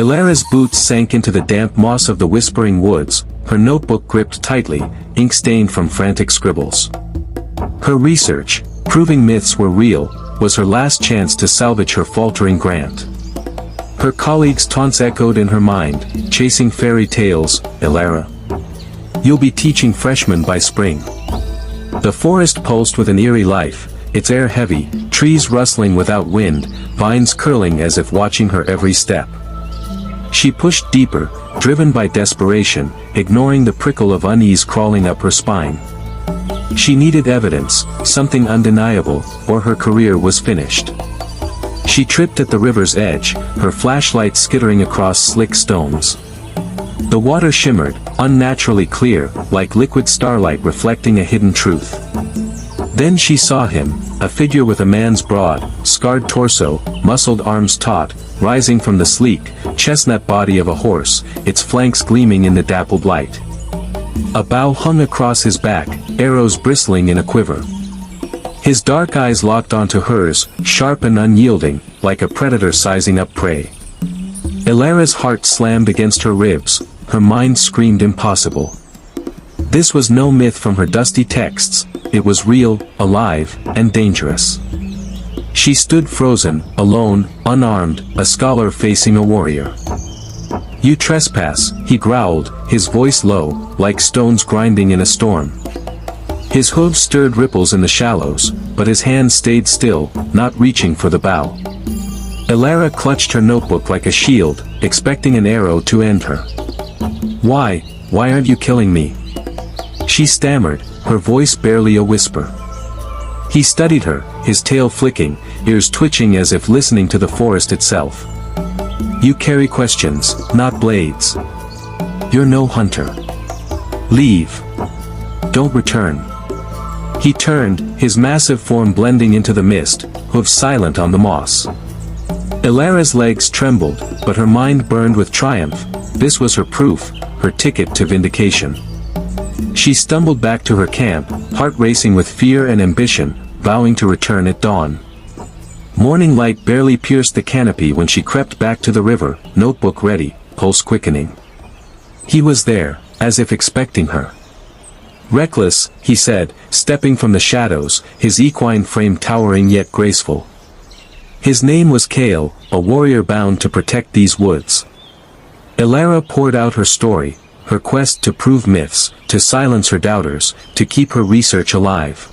Ilara's boots sank into the damp moss of the whispering woods, her notebook gripped tightly, ink stained from frantic scribbles. Her research, proving myths were real, was her last chance to salvage her faltering grant. Her colleagues' taunts echoed in her mind, chasing fairy tales. Ilara, you'll be teaching freshmen by spring. The forest pulsed with an eerie life, its air heavy, trees rustling without wind, vines curling as if watching her every step. She pushed deeper, driven by desperation, ignoring the prickle of unease crawling up her spine. She needed evidence, something undeniable, or her career was finished. She tripped at the river's edge, her flashlight skittering across slick stones. The water shimmered, unnaturally clear, like liquid starlight reflecting a hidden truth. Then she saw him, a figure with a man's broad, scarred torso, muscled arms taut, rising from the sleek, chestnut body of a horse, its flanks gleaming in the dappled light. A bow hung across his back, arrows bristling in a quiver. His dark eyes locked onto hers, sharp and unyielding, like a predator sizing up prey. Ilara's heart slammed against her ribs, her mind screamed impossible. This was no myth from her dusty texts, it was real, alive, and dangerous. She stood frozen, alone, unarmed, a scholar facing a warrior. "You trespass," he growled, his voice low, like stones grinding in a storm. His hooves stirred ripples in the shallows, but his hand stayed still, not reaching for the bow. Ilara clutched her notebook like a shield, expecting an arrow to end her. Why aren't you killing me?" She stammered, her voice barely a whisper. He studied her, his tail flicking, ears twitching as if listening to the forest itself. "You carry questions, not blades. You're no hunter. Leave. Don't return." He turned, his massive form blending into the mist, hooves silent on the moss. Ilara's legs trembled, but her mind burned with triumph. This was her proof, her ticket to vindication. She stumbled back to her camp, heart racing with fear and ambition, vowing to return at dawn. Morning light barely pierced the canopy when she crept back to the river, notebook ready, pulse quickening. He was there, as if expecting her. "Reckless," he said, stepping from the shadows, his equine frame towering yet graceful. His name was Kale, a warrior bound to protect these woods. Ilara poured out her story, her quest to prove myths, to silence her doubters, to keep her research alive.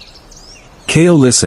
Kale listened.